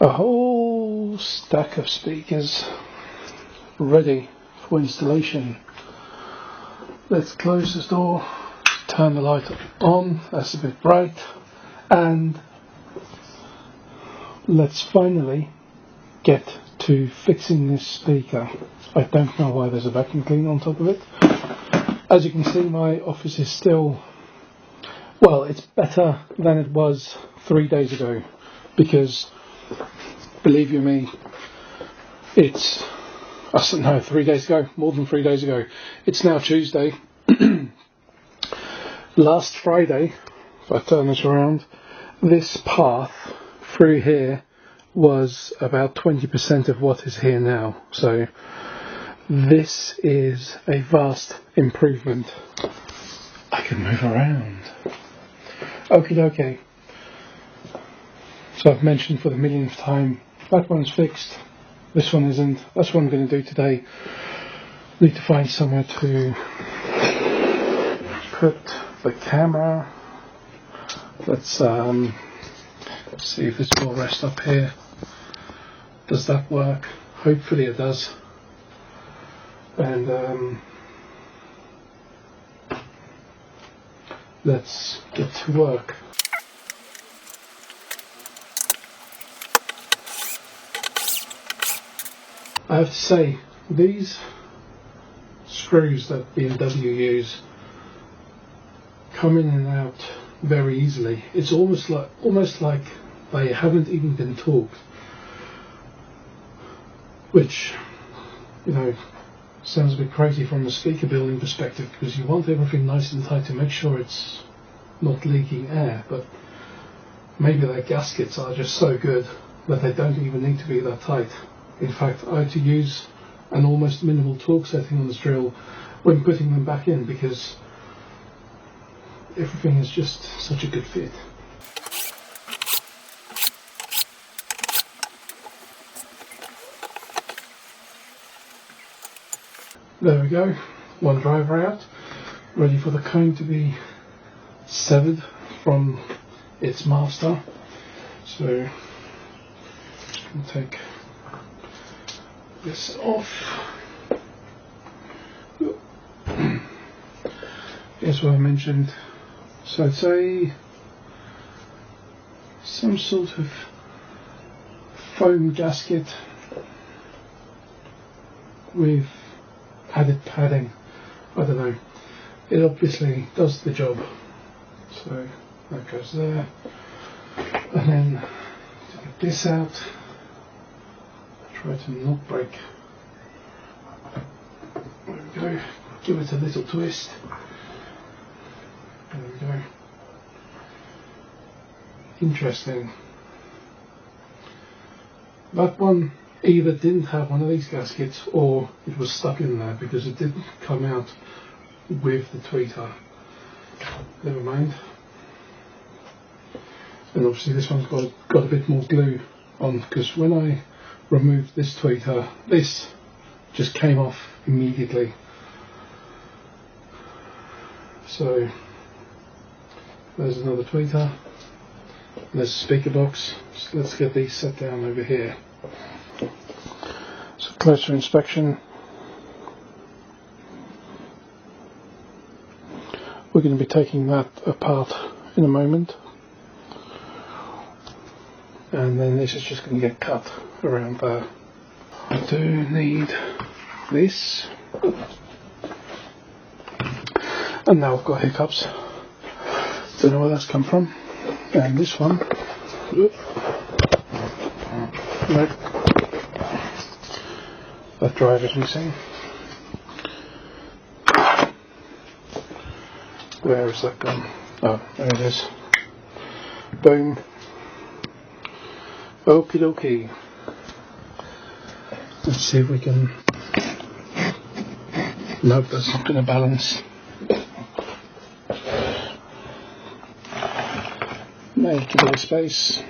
A whole stack of speakers ready for installation. Let's close this door, turn the light on, that's a bit bright, and let's finally get to fixing this speaker. I don't know why there's a vacuum cleaner on top of it. As you can see, my office is still, well, it's better than it was 3 days ago, because believe you me, it's, I don't know, 3 days ago, more than 3 days ago. It's now Tuesday. Last Friday, if I turn this around, this path through here was about 20% of what is here now. So this is a vast improvement. I can move around. Okie dokie. So I've mentioned for the millionth time, that one's fixed, this one isn't. That's what I'm going to do today. Need to find somewhere to put the camera. Let's see if this will rest up here. Does that work? Hopefully it does. And let's get to work. I have to say, these screws that BMW use come in and out very easily. It's almost like they haven't even been torqued, which, you know, sounds a bit crazy from a speaker building perspective, because you want everything nice and tight to make sure it's not leaking air, but maybe their gaskets are just so good that they don't even need to be that tight. In fact, I had to use an almost minimal torque setting on this drill when putting them back in, because everything is just such a good fit. There we go, one driver out, ready for the cone to be severed from its master. So just going to take this off. Here's what I mentioned. So it's some sort of foam gasket with added padding. I don't know. It obviously does the job. So that goes there. And then to get this out, try to not break. There we go. Give it a little twist. There we go. Interesting. That one either didn't have one of these gaskets or it was stuck in there, because it didn't come out with the tweeter. Never mind. And obviously this one's got a bit more glue on, because when I removed this tweeter, this just came off immediately. So there's another tweeter, there's a speaker box. So let's get these set down over here. So closer inspection. We're going to be taking that apart in a moment, and then this is just going to get cut around there. I do need this, and now I've got hiccups. Don't know where that's come from. And this one, nope, that driver's missing. Where is that gone? Oh, there it is. Boom. Okie dokie. Let's see if we can. Nope, that's not going to balance. Make a bit of space.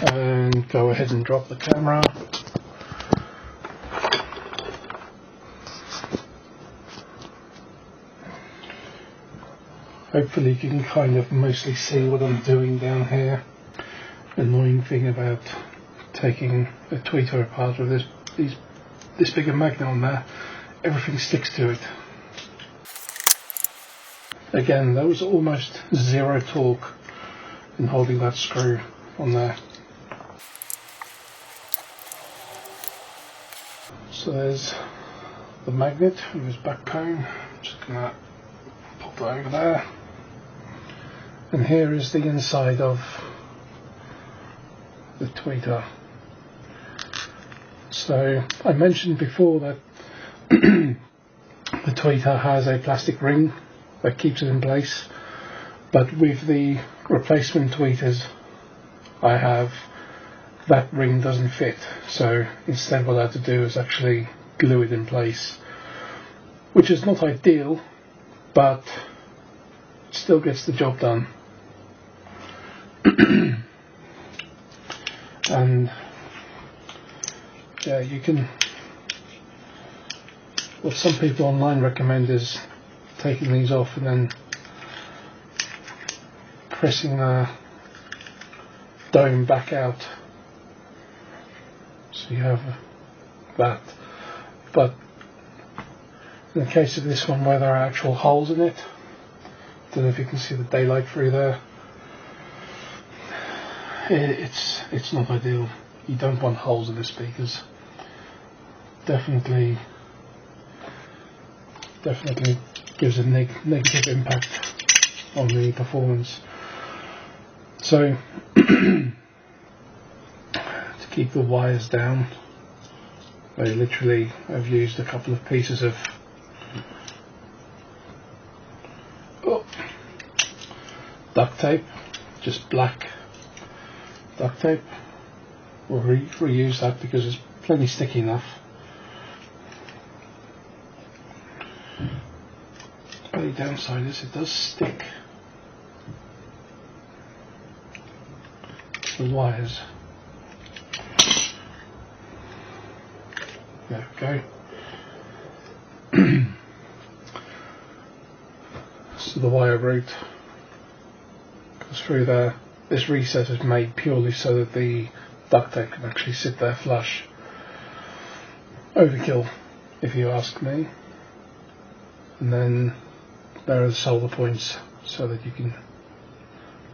And go ahead and drop the camera. Hopefully you can kind of mostly see what I'm doing down here. Annoying thing about taking a tweeter apart with this bigger magnet on there, everything sticks to it. Again, there was almost zero torque in holding that screw on there. So there's the magnet with his back cone. Just gonna pop that over there. And here is the inside of the tweeter. So I mentioned before that the tweeter has a plastic ring that keeps it in place, but with the replacement tweeters I have, that ring doesn't fit, so instead what I had to do is actually glue it in place, which is not ideal, but still gets the job done. And yeah, you can, what some people online recommend is taking these off and then pressing the dome back out, so you have that. But in the case of this one where there are actual holes in it, don't know if you can see the daylight through there, it's not ideal. You don't want holes in the speakers. Definitely gives a negative impact on the performance. So to keep the wires down, I literally have used a couple of pieces of duct tape, just black duct tape. We'll reuse that because it's plenty sticky enough. The only downside is it does stick to the wires. There we go. So the wire route goes through there. This recess is made purely so that the duct tape can actually sit there flush. Overkill, if you ask me. And then there are the solder points so that you can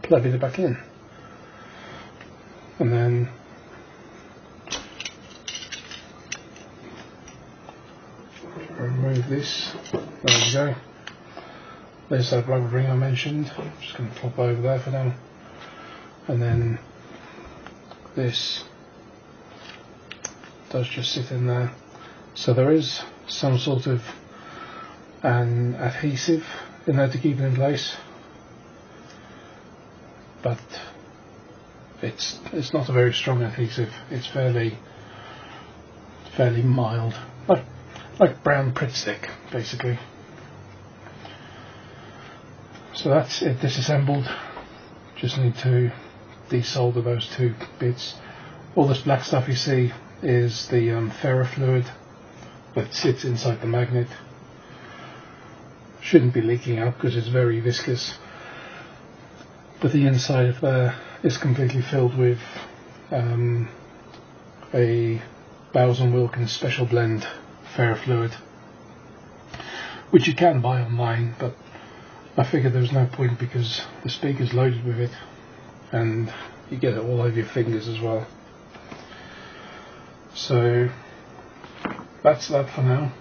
plug it back in. And then remove this. There we go. There's that rubber ring I mentioned. I'm just going to pop over there for now. And then this does just sit in there. So there is some sort of an adhesive in there to keep it in place, but it's not a very strong adhesive. It's fairly mild, like brown Pritt stick basically. So that's it disassembled. Just need to desolder those two bits. All this black stuff you see is the ferrofluid that sits inside the magnet. Shouldn't be leaking out because it's very viscous, but the inside of there is completely filled with a Bowers & Wilkins special blend ferrofluid, which you can buy online, but I figured there was no point because the speaker's loaded with it and you get it all over your fingers as well. So that's that for now.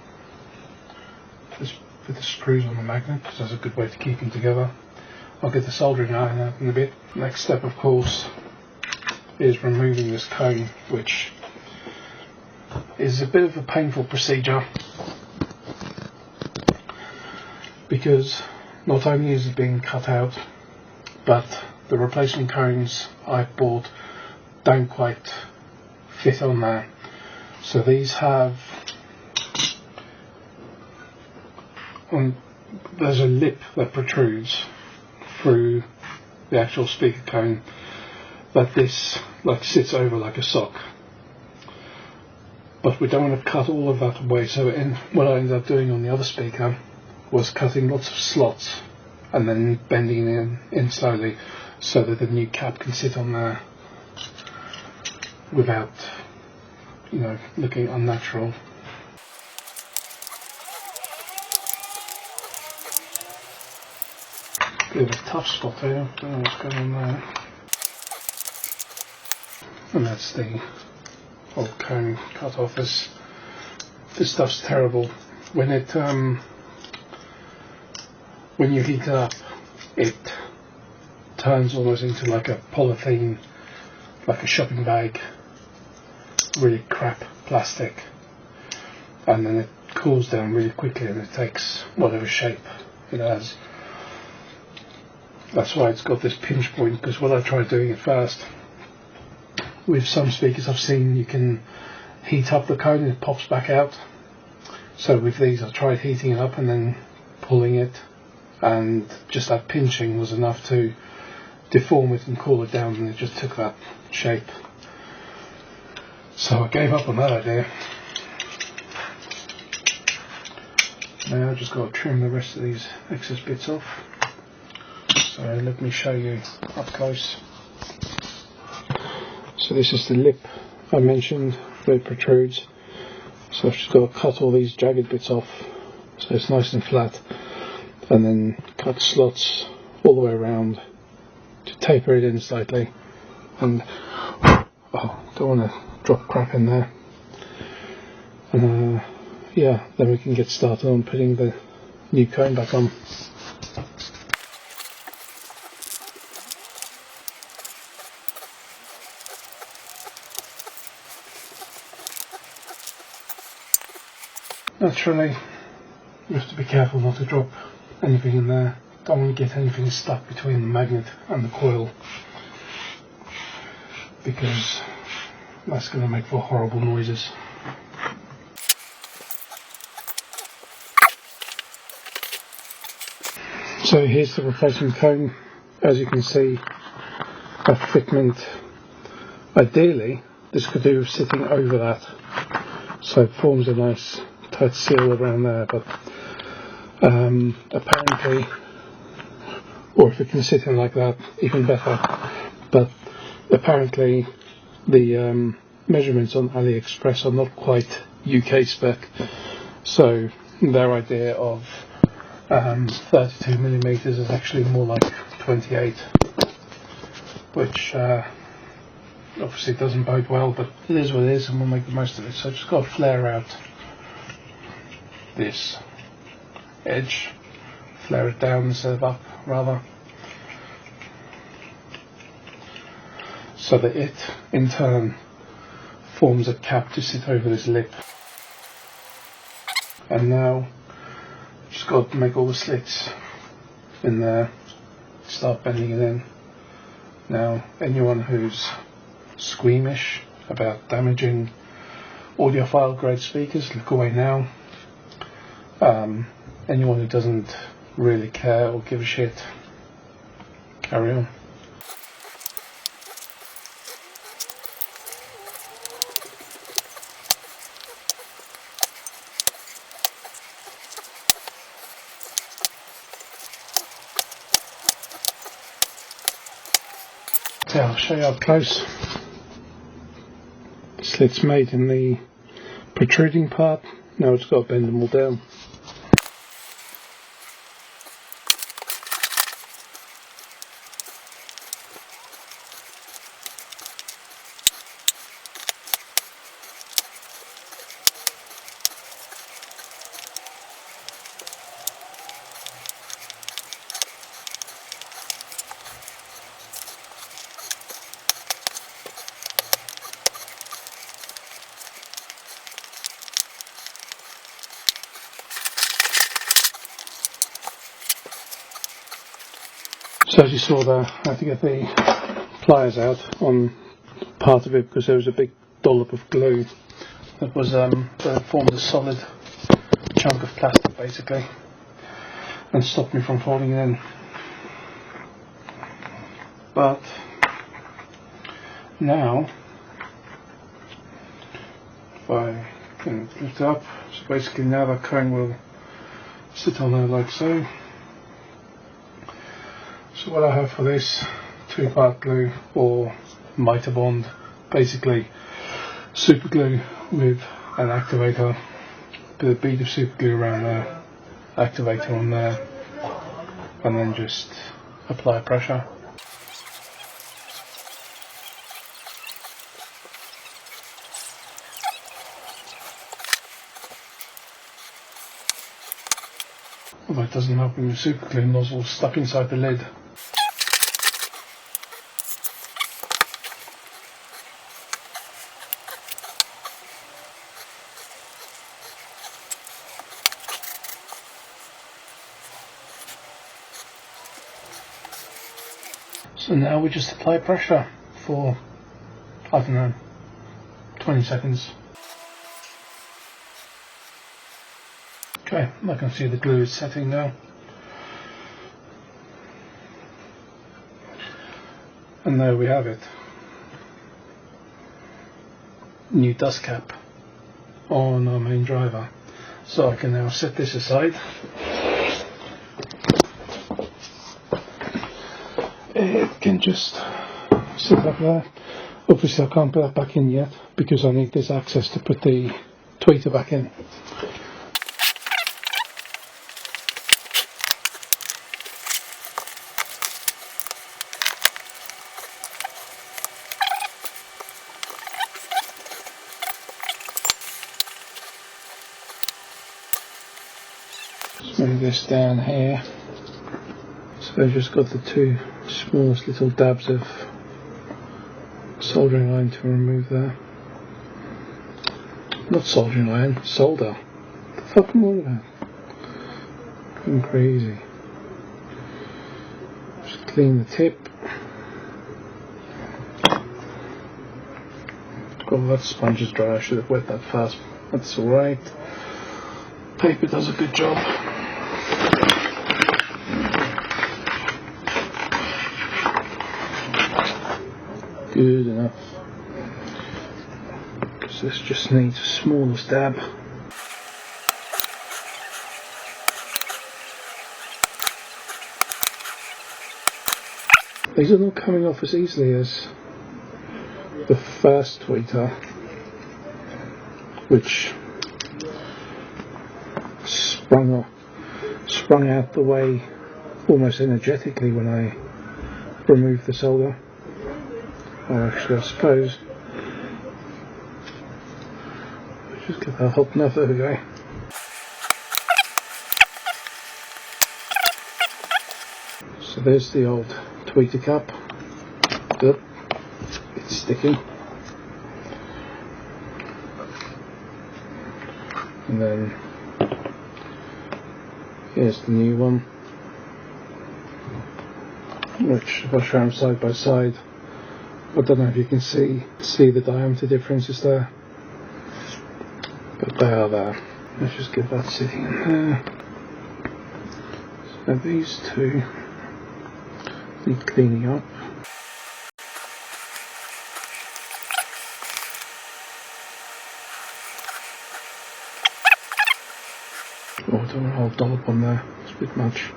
Just put the screws on the magnet because that's a good way to keep them together. I'll get the soldering iron out in a bit. Next step, of course, is removing this cone, which is a bit of a painful procedure because not only is it being cut out, but the replacement cones I've bought don't quite fit on there. So these have, there's a lip that protrudes through the actual speaker cone that this sits over like a sock. But we don't want to cut all of that away, so what I ended up doing on the other speaker was cutting lots of slots and then bending it in slowly so that the new cap can sit on there without, you know, looking unnatural. Bit of a tough spot there, don't know what's going on there. And that's the old cone cut off. This stuff's terrible. When it when you heat it up, it turns almost into like a polythene, like a shopping bag, really crap plastic, and then it cools down really quickly and it takes whatever shape it has. That's why it's got this pinch point, because when I tried doing it first, with some speakers I've seen you can heat up the cone and it pops back out. So with these I tried heating it up and then pulling it, and just that pinching was enough to deform it and cool it down, and it just took that shape. So I gave up on that idea. Now I've just got to trim the rest of these excess bits off. So let me show you up close. So this is the lip I mentioned where it protrudes. So I've just got to cut all these jagged bits off so it's nice and flat, and then cut slots all the way around to taper it in slightly, and don't want to drop crap in there. And yeah, then we can get started on putting the new cone back on. Naturally, you have to be careful not to drop anything in there. Don't want to get anything stuck between the magnet and the coil, because that's going to make for horrible noises. So here's the replacement cone. As you can see, a fitment. Ideally, this could do with sitting over that, so it forms a nice tight seal around there, but apparently, or if it can sit in like that, even better, but apparently the measurements on AliExpress are not quite UK spec, so their idea of 32mm is actually more like 28, which obviously doesn't bode well, but it is what it is and we'll make the most of it. So I've just got to flare out this edge, flare it down instead of up rather, so that it in turn forms a cap to sit over this lip. And now just got to make all the slits in there, start bending it in. Now anyone who's squeamish about damaging audiophile grade speakers, look away now. Anyone who doesn't really care or give a shit, carry on. So I'll show you up close. Slits made in the protruding part. Now it's got to bend them all down. So as you saw there, I had to get the pliers out on part of it because there was a big dollop of glue that was that formed a solid chunk of plastic basically, and stopped me from folding it in. But now, if I can lift it up, so basically now the cone will sit on there like so. So what I have for this, 2-part glue or mitre bond, basically super glue with an activator, put a bead of super glue around there, activator on there, and then just apply pressure. Although it doesn't help when the super glue nozzle stuck inside the lid. So now we just apply pressure for, I don't know, 20 seconds. Okay, I can see the glue is setting now. And there we have it. New dust cap on our main driver. So I can now set this aside. It can just sit up there. Obviously I can't put that back in yet because I need this access to put the tweeter back in. Move this down here. So I've just got the two smallest little dabs of soldering iron to remove there. Not soldering iron, solder. What the fuck am I on about? I'm crazy. Just clean the tip. Oh, that sponge is dry. I should have wet that fast. That's alright. Paper does a good job. Good enough, because this just needs a smaller stab. These are not coming off as easily as the first tweeter, which sprung out the way almost energetically when I removed the solder. Or actually, I suppose. Just get that hot enough. There we go. So there's the old tweeter cup. Good. It's sticking. And then here's the new one, which if I show them side by side, I don't know if you can see the diameter differences there, but they are there. Let's just get that sitting in there. So these two need cleaning up. Oh, I don't want a whole dollop on there, it's a bit much.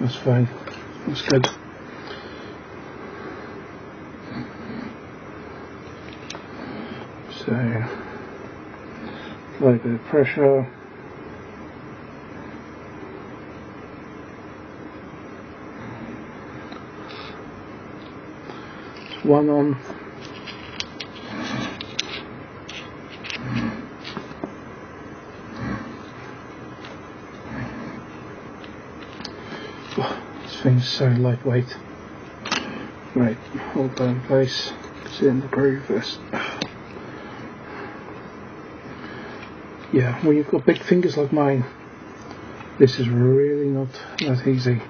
That's fine, that's good. So, a little bit of pressure. One on. Oh, this thing's so lightweight. Right, hold that in place. Sit in the groove first. Yeah, when you've got big fingers like mine, this is really not that easy.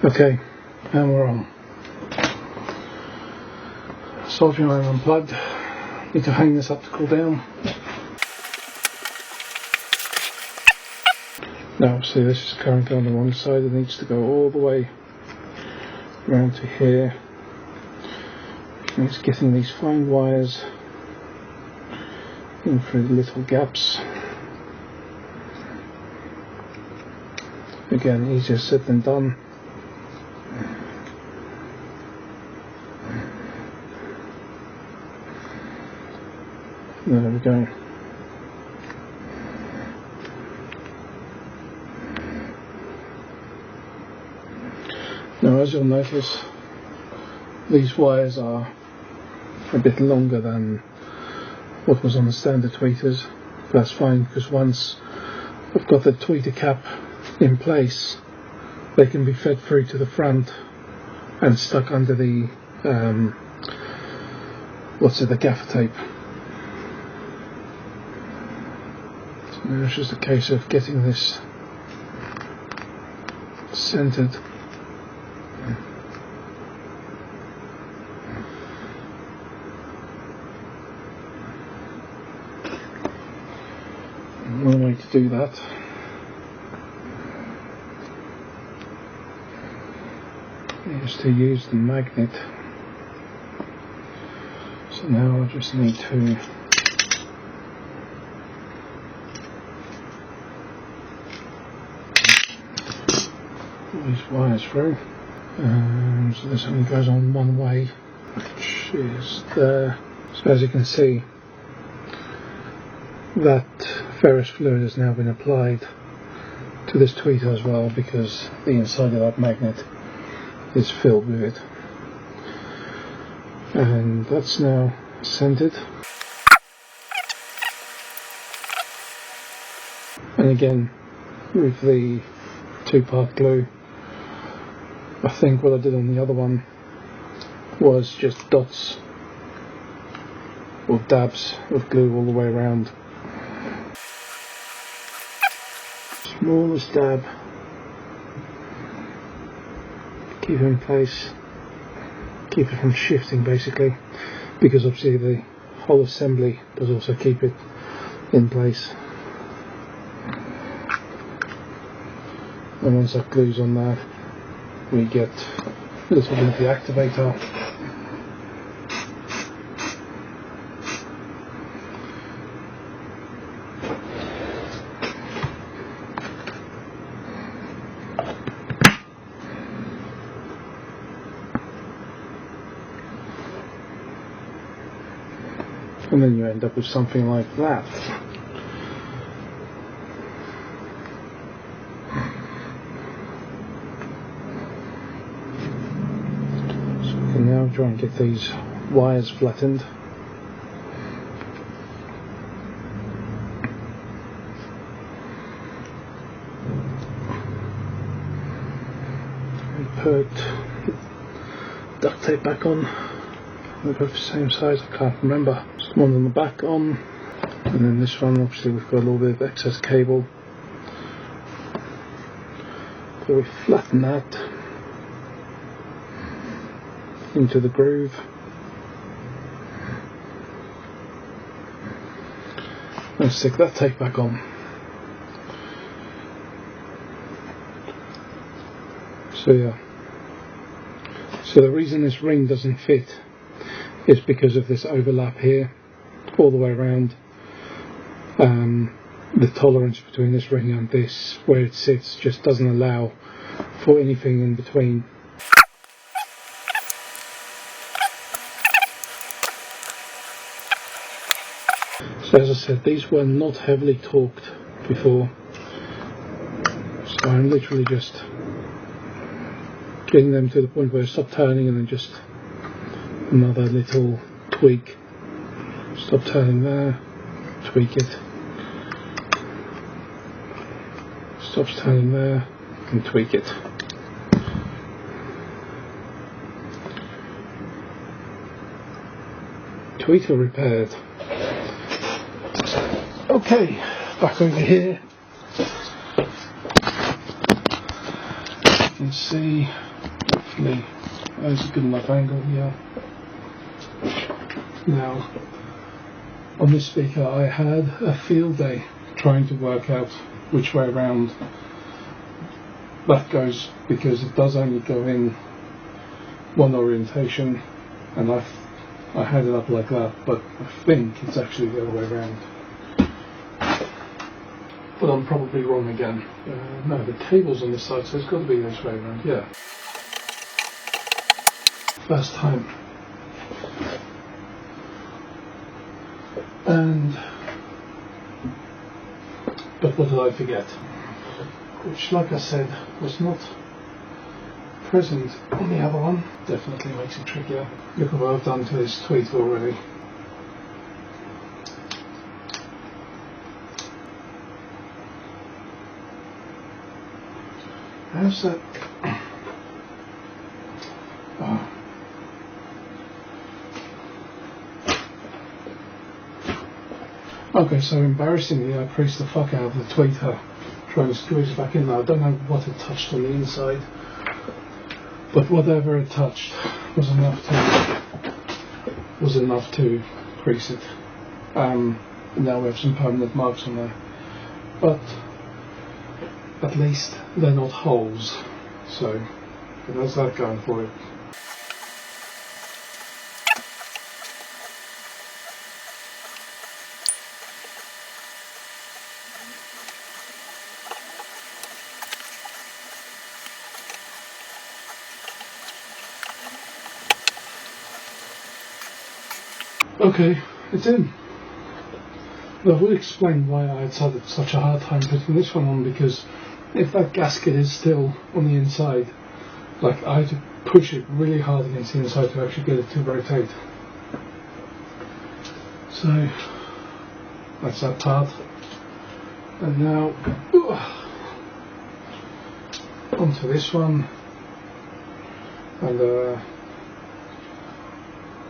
Okay, and we're on. Soldering iron unplugged. Need to hang this up to cool down. Now, see, this is currently on the wrong side. It needs to go all the way around to here. And it's getting these fine wires in through the little gaps. Again, easier said than done. There we go. Now, as you'll notice, these wires are a bit longer than what was on the standard tweeters. That's fine, because once I've got the tweeter cap in place, they can be fed through to the front and stuck under the the gaffer tape. So now it's just a case of getting this centered. One way to do that is to use the magnet. So now I just need to pull these wires through, and so this only goes on one way, which is there. So as you can see, that ferrous fluid has now been applied to this tweeter as well, because the inside of that magnet is filled with it. And that's now centered. And again, with the 2-part glue, I think what I did on the other one was just dots or dabs of glue all the way around. Smallest dab, keep it in place, keep it from shifting basically, because obviously the whole assembly does also keep it in place. And once that glue's on that, we get a little bit of the activator. And then you end up with something like that. So we can now try and get these wires flattened. We put duct tape back on. They're both the same size, I can't remember. Just one on the back on, and then this one, obviously we've got a little bit of excess cable. So we flatten that into the groove. And stick that tape back on. So yeah. So the reason this ring doesn't fit is because of this overlap here all the way around. The tolerance between this ring and this, where it sits, just doesn't allow for anything in between. So as I said, these were not heavily torqued before, so I'm literally just getting them to the point where I stop turning, and then just another little tweak, stop turning there, tweak it, stops turning there, and tweak it. Tweeter repaired. Okay, back over here. You can see, hopefully, there's a good enough angle here. Now, on this speaker I had a field day trying to work out which way around that goes, because it does only go in one orientation, and I I had it up like that, but I think it's actually the other way around. But I'm probably wrong again. No, the table's on this side, so it's got to be this way around, yeah. First time. But what did I forget? Which, like I said, was not present on the other one. Definitely makes it trickier. Look at what I've done to this tweet already. How's that? Oh. Okay, so embarrassingly I pressed the fuck out of the tweeter trying to screw it back in there. I don't know what it touched on the inside, but whatever it touched was enough to crease it. Now we have some permanent marks on there, but at least they're not holes, so that's that going for it. Okay, it's in. That would explain why I had such a hard time putting this one on, because if that gasket is still on the inside, like I had to push it really hard against the inside to actually get it to rotate. So that's that part. And now onto this one, and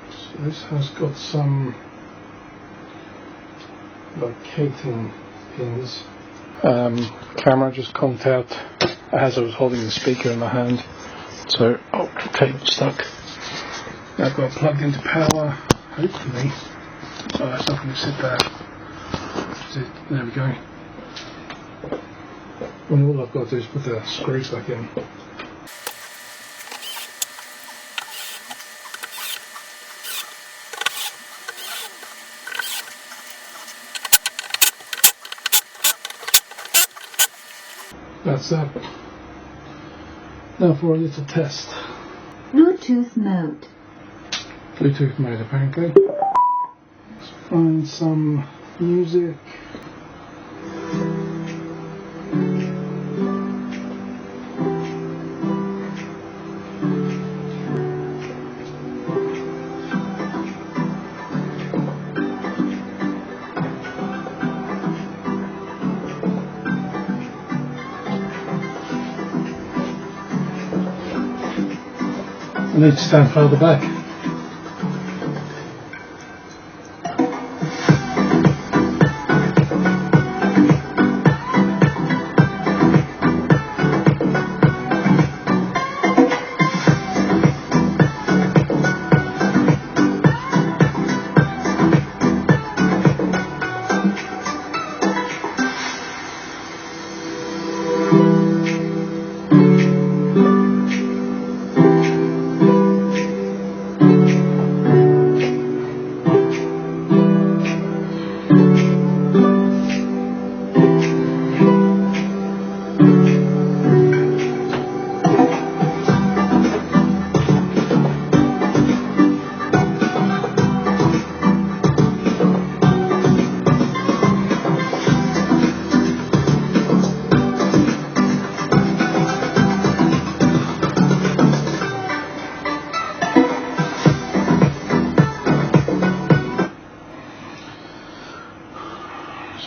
so this has got some locating pins. Camera just conked out as I was holding the speaker in my hand, so cable stuck. Now I've got it plugged into power, hopefully. Oh, that's not going to sit there. There we go. And all I've got to do is put the screws back in. That's that. Now for a little test. Bluetooth mode. Bluetooth mode, apparently. Let's find some music. I need to stand further back.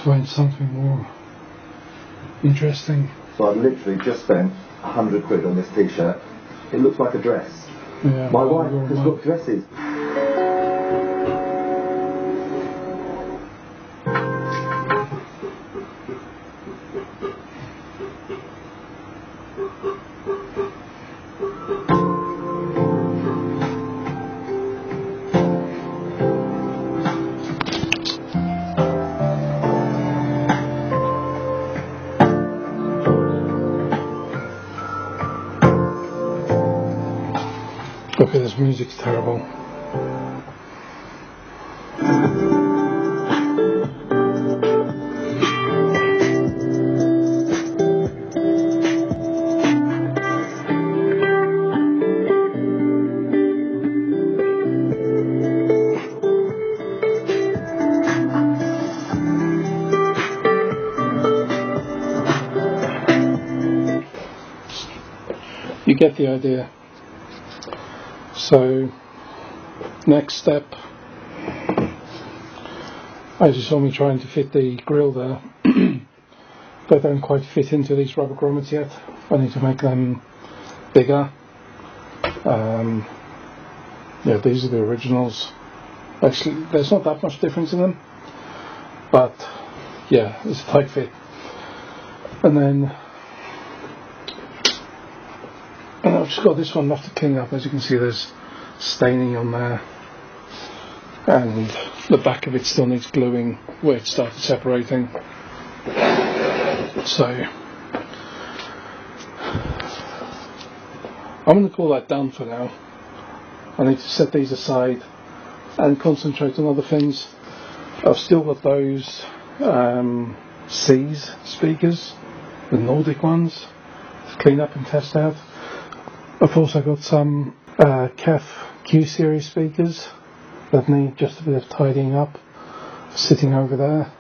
Find something more interesting. So I've literally just spent £100 on this t-shirt. It looks like a dress. Yeah, my wife has got dresses. Okay, this music's terrible. You get the idea. So, next step, as you saw me trying to fit the grill there, they don't quite fit into these rubber grommets yet. I need to make them bigger. Yeah, these are the originals. Actually, there's not that much difference in them, but yeah, it's a tight fit. And then I've just got this one left to clean up. As you can see, there's staining on there, and the back of it still needs gluing where it started separating. So I'm going to call that done for now. I need to set these aside and concentrate on other things. I've still got those C's speakers, the Nordic ones, to clean up and test out. I've also got some KEF Q series speakers that need just a bit of tidying up, sitting over there,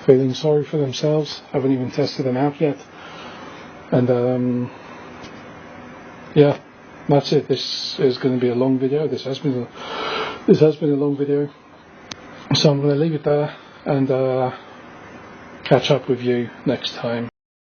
feeling sorry for themselves. Haven't even tested them out yet. And yeah, that's it. This is going to be a long video. This has been a long video. So I'm going to leave it there and catch up with you next time.